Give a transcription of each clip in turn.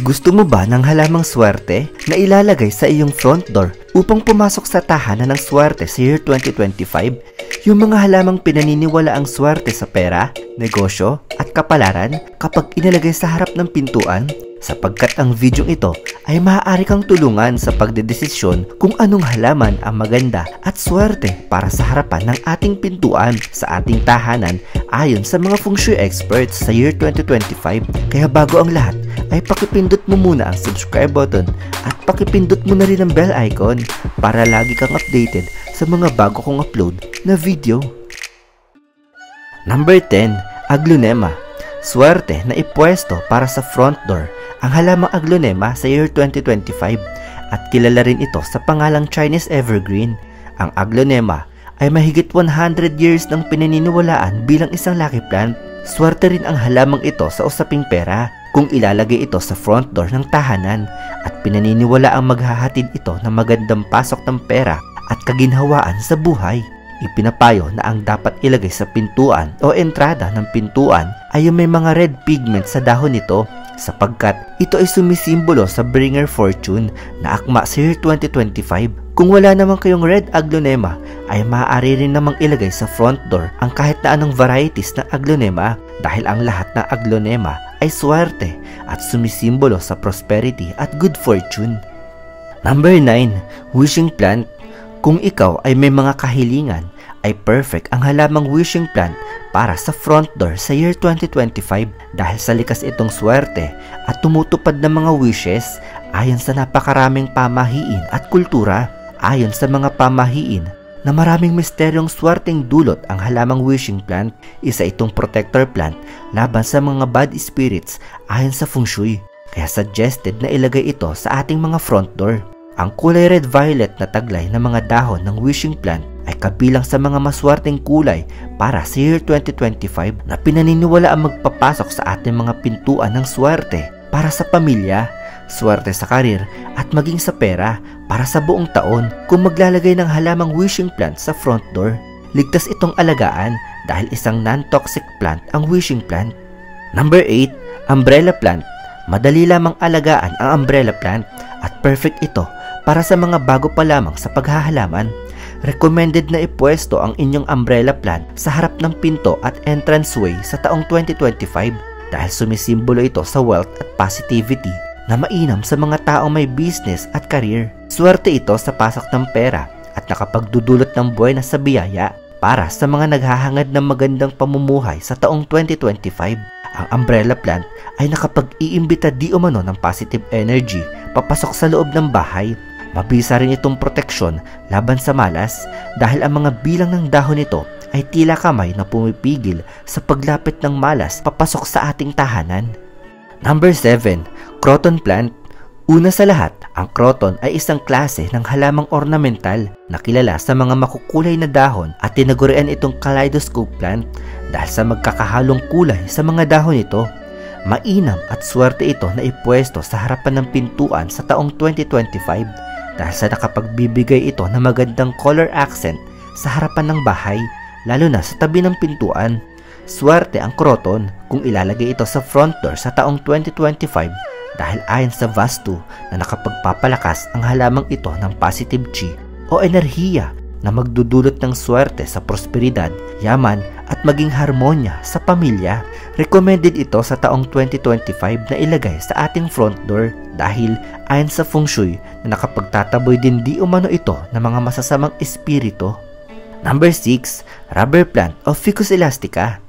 Gusto mo ba ng halamang swerte na ilalagay sa iyong front door upang pumasok sa tahanan ng swerte sa year 2025? Yung mga halamang pinaniniwala ang swerte sa pera, negosyo at kapalaran kapag inilagay sa harap ng pintuan? Sapagkat ang video ito ay maaari kang tulungan sa pagdedesisyon kung anong halaman ang maganda at swerte para sa harapan ng ating pintuan sa ating tahanan ayon sa mga feng shui experts sa year 2025. Kaya bago ang lahat ay pakipindot mo muna ang subscribe button at pakipindot mo na rin ang bell icon para lagi kang updated sa mga bago kong upload na video. Number 10. Aglonema. Swerte na ipwesto para sa front door ang halamang aglonema sa year 2025 at kilala rin ito sa pangalang Chinese Evergreen. Ang aglonema ay mahigit 100 years ng pinaniniwalaan bilang isang lucky plant. Swerte rin ang halamang ito sa usaping pera kung ilalagay ito sa front door ng tahanan at pinaniniwala ang maghahatid ito ng magandang pasok ng pera at kaginhawaan sa buhay. Ipinapayo na ang dapat ilagay sa pintuan o entrada ng pintuan ay yung may mga red pigment sa dahon nito sapagkat ito ay sumisimbolo sa bringer fortune na akma sa year 2025. Kung wala naman kayong red aglonema ay maaari rin namang ilagay sa front door ang kahit na anong varieties ng aglonema dahil ang lahat ng aglonema ay swerte at sumisimbolo sa prosperity at good fortune. Number 9. Wishing plant. Kung ikaw ay may mga kahilingan, ay perfect ang halamang wishing plant para sa front door sa year 2025 dahil sa likas itong swerte at tumutupad ng mga wishes ayon sa napakaraming pamahiin at kultura. Ayon sa mga pamahiin na maraming misteryong swerteng dulot ang halamang wishing plant, isa itong protector plant laban sa mga bad spirits ayon sa feng shui. Kaya suggested na ilagay ito sa ating mga front door. Ang kulay red-violet na taglay ng mga dahon ng wishing plant ay kabilang sa mga maswerteng kulay para sa year 2025 na pinaniniwala ang magpapasok sa ating mga pintuan ng swerte para sa pamilya, swerte sa karir at maging sa pera para sa buong taon. Kung maglalagay ng halamang wishing plant sa front door, ligtas itong alagaan dahil isang non-toxic plant ang wishing plant. Number 8. Umbrella plant. Madali lamang alagaan ang umbrella plant at perfect ito para sa mga bago pa lamang sa paghahalaman. Recommended na ipwesto ang inyong umbrella plant sa harap ng pinto at entranceway sa taong 2025 dahil sumisimbolo ito sa wealth at positivity na mainam sa mga taong may business at career. Swerte ito sa pasok ng pera at nakapagdudulot ng buhay na sa biyaya para sa mga naghahangad ng magandang pamumuhay sa taong 2025. Ang umbrella plant ay nakapag-iimbita di umano ng positive energy papasok sa loob ng bahay. Mabisa rin itong proteksyon laban sa malas dahil ang mga bilang ng dahon nito ay tila kamay na pumipigil sa paglapit ng malas papasok sa ating tahanan. Number 7. Croton plant. Una sa lahat, ang croton ay isang klase ng halamang ornamental na kilala sa mga makukulay na dahon at tinagurian itong kaleidoscope plant dahil sa magkakahalong kulay sa mga dahon nito. Mainam at swerte ito na ipwesto sa harapan ng pintuan sa taong 2025 dahil sa nakapagbibigay ito ng magandang color accent sa harapan ng bahay, lalo na sa tabi ng pintuan. Swerte ang croton kung ilalagay ito sa front door sa taong 2025 dahil ayon sa Vastu na nakapagpapalakas ang halamang ito ng positive chi o enerhiya na magdudulot ng swerte sa prosperidad, yaman at maging harmonya sa pamilya. Recommended ito sa taong 2025 na ilagay sa ating front door dahil ayon sa feng shui na nakapagtataboy din di umano ito ng mga masasamang espiritu. Number 6. Rubber plant o Ficus elastica.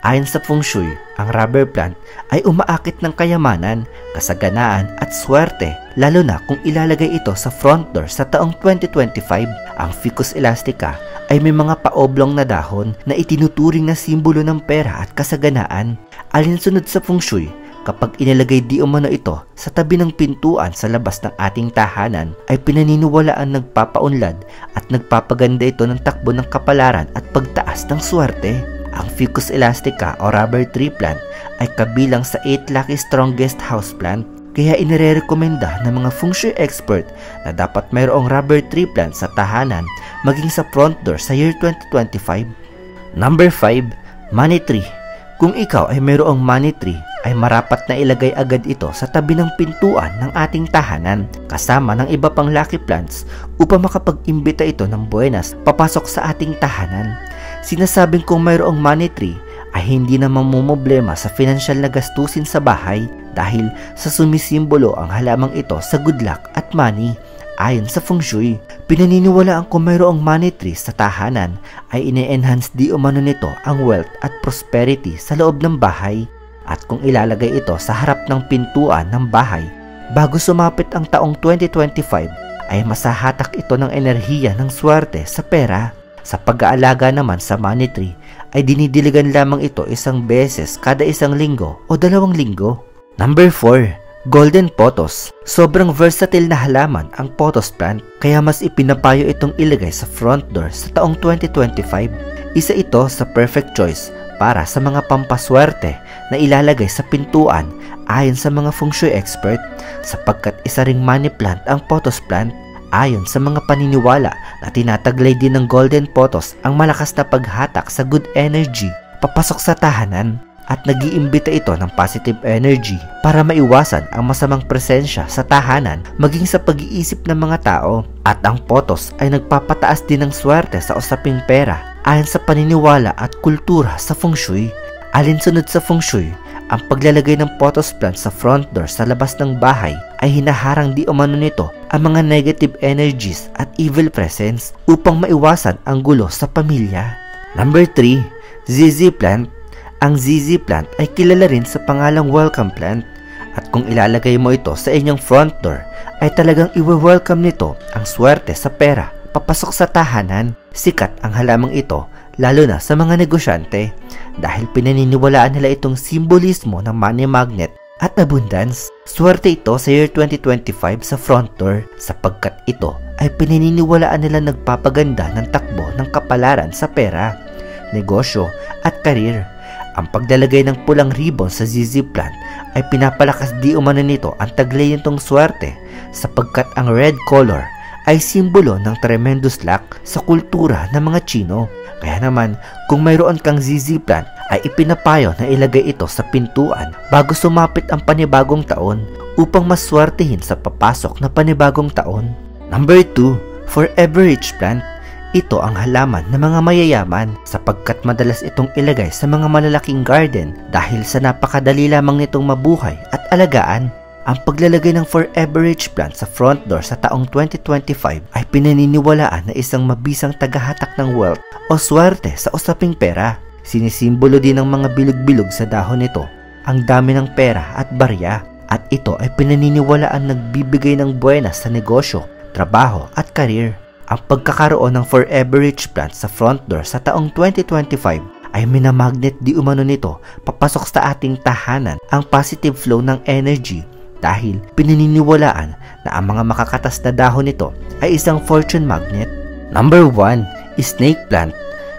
Ayon sa feng shui, ang rubber plant ay umaakit ng kayamanan, kasaganaan at swerte lalo na kung ilalagay ito sa front door sa taong 2025. Ang Ficus elastica ay may mga paoblong na dahon na itinuturing na simbolo ng pera at kasaganaan. Alinsunod sa feng shui, kapag inilagay di umano ito sa tabi ng pintuan sa labas ng ating tahanan ay pinaniniwalaan nagpapaunlad at nagpapaganda ito ng takbo ng kapalaran at pagtaas ng swerte. Ang Ficus elastica o rubber tree plant ay kabilang sa 8 lucky strongest house plant, kaya inirekomenda ng mga feng shui expert na dapat mayroong rubber tree plant sa tahanan maging sa front door sa year 2025. Number 5. Money tree. Kung ikaw ay mayroong money tree ay marapat na ilagay agad ito sa tabi ng pintuan ng ating tahanan kasama ng iba pang lucky plants upang makapag-imbita ito ng buenas papasok sa ating tahanan. Sinasabing kung mayroong money tree ay hindi na mamumblema sa financial na gastusin sa bahay dahil sa sumisimbolo ang halamang ito sa good luck at money. Ayon sa Feng Shui, pinaniniwalaan kung mayroong money tree sa tahanan ay ine-enhance di umano nito ang wealth at prosperity sa loob ng bahay. At kung ilalagay ito sa harap ng pintuan ng bahay bago sumapit ang taong 2025 ay masahatak ito ng enerhiya ng swerte sa pera. Sa pag-aalaga naman sa money tree ay dinidiligan lamang ito isang beses kada isang linggo o 2 linggo. Number 4. Golden Pothos. Sobrang versatile na halaman ang pothos plant kaya mas ipinapayo itong ilagay sa front door sa taong 2025. Isa ito sa perfect choice para sa mga pampaswerte na ilalagay sa pintuan ayon sa mga feng shui expert sapagkat isa ring money plant ang pothos plant. Ayon sa mga paniniwala na tinataglay din ng golden pothos ang malakas na paghatak sa good energy papasok sa tahanan. At nag-iimbita ito ng positive energy para maiwasan ang masamang presensya sa tahanan maging sa pag-iisip ng mga tao. At ang pothos ay nagpapataas din ng swerte sa usaping pera ayon sa paniniwala at kultura sa Feng Shui. Alinsunod sa Feng Shui, ang paglalagay ng pothos plant sa front door sa labas ng bahay ay hinaharang di umano nito ang mga negative energies at evil presence upang maiwasan ang gulo sa pamilya. Number 3. ZZ Plant. Ang ZZ plant ay kilala rin sa pangalang welcome plant at kung ilalagay mo ito sa inyong front door ay talagang iwe-welcome nito ang swerte sa pera papasok sa tahanan. Sikat ang halamang ito lalo na sa mga negosyante dahil pinaniniwalaan nila itong simbolismo ng money magnet at abundance. Swerte ito sa year 2025 sa front door sapagkat ito ay pinaniniwalaan nila nagpapaganda ng takbo ng kapalaran sa pera, negosyo at karir. Ang paglalagay ng pulang ribbon sa ZZ plant ay pinapalakas di umano nito ang taglay nitong swerte sapagkat ang red color ay simbolo ng tremendous luck sa kultura ng mga Chino. Kaya naman kung mayroon kang ZZ plant ay ipinapayo na ilagay ito sa pintuan bago sumapit ang panibagong taon upang maswertehin sa papasok na panibagong taon. Number 2. Forever Rich Plant. Ito ang halaman ng mga mayayaman sapagkat madalas itong ilagay sa mga malalaking garden dahil sa napakadali lamang nitong mabuhay at alagaan. Ang paglalagay ng Forever Rich Plant sa front door sa taong 2025 ay pinaniniwalaan na isang mabisang tagahatak ng wealth o swerte sa usaping pera. Sinisimbolo din ng mga bilog-bilog sa dahon nito ang dami ng pera at barya at ito ay pinaniniwalaan nagbibigay ng buenas sa negosyo, trabaho at karir. Ang pagkakaroon ng Forever Rich Plant sa front door sa taong 2025 ay minamagnet di umano nito papasok sa ating tahanan ang positive flow ng energy dahil pinaniniwalaan na ang mga makakatas na dahon nito ay isang fortune magnet. Number 1. Snake Plant.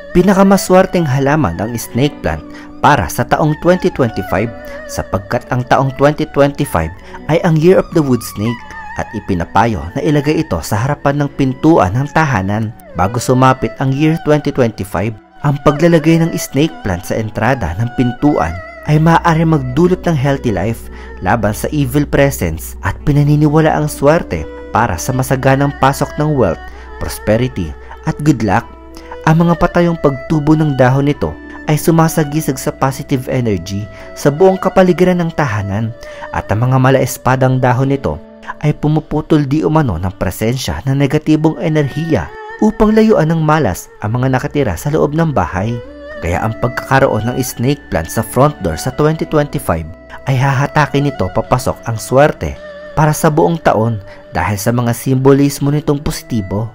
Pinakamaswerteng halaman ang snake plant para sa taong 2025 sapagkat ang taong 2025 ay ang Year of the Wood Snake at ipinapayo na ilagay ito sa harapan ng pintuan ng tahanan bago sumapit ang year 2025. Ang paglalagay ng snake plant sa entrada ng pintuan ay maaari magdulot ng healthy life laban sa evil presence at pinaniniwala ang swerte para sa masaganang pasok ng wealth, prosperity at good luck. Ang mga patayong pagtubo ng dahon nito ay sumasagisag sa positive energy sa buong kapaligiran ng tahanan at ang mga malaespadang dahon nito ay pumuputol di umano ng presensya ng negatibong enerhiya upang layuan ng malas ang mga nakatira sa loob ng bahay. Kaya ang pagkakaroon ng snake plant sa front door sa 2025 ay hahatakin nito papasok ang swerte para sa buong taon dahil sa mga simbolismo nitong positibo.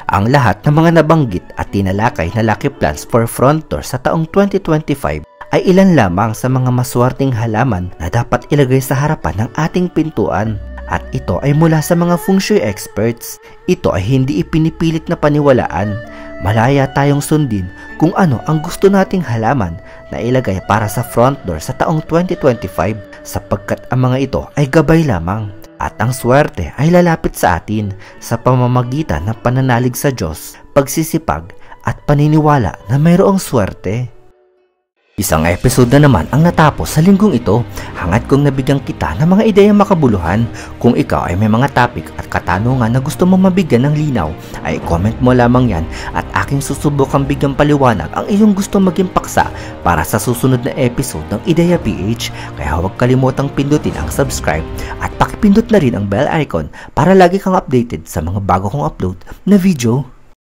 Ang lahat ng mga nabanggit at tinalakay na lucky plants for front door sa taong 2025 ay ilan lamang sa mga maswerteng halaman na dapat ilagay sa harapan ng ating pintuan. At ito ay mula sa mga feng shui experts. Ito ay hindi ipinipilit na paniwalaan. Malaya tayong sundin kung ano ang gusto nating halaman na ilagay para sa front door sa taong 2025 sapagkat ang mga ito ay gabay lamang. At ang swerte ay lalapit sa atin sa pamamagitan ng pananalig sa Diyos, pagsisipag at paniniwala na mayroong swerte. Isang episode na naman ang natapos sa linggong ito. Hangad kong nabigyan kita ng mga ideyang makabuluhan. Kung ikaw ay may mga topic at katanungan na gusto mong mabigyan ng linaw, ay comment mo lamang yan at aking susubukang bigyan paliwanag ang iyong gusto maging paksa para sa susunod na episode ng Ideya PH. Kaya huwag kalimutang pindutin ang subscribe at pakipindot na rin ang bell icon para lagi kang updated sa mga bago kong upload na video.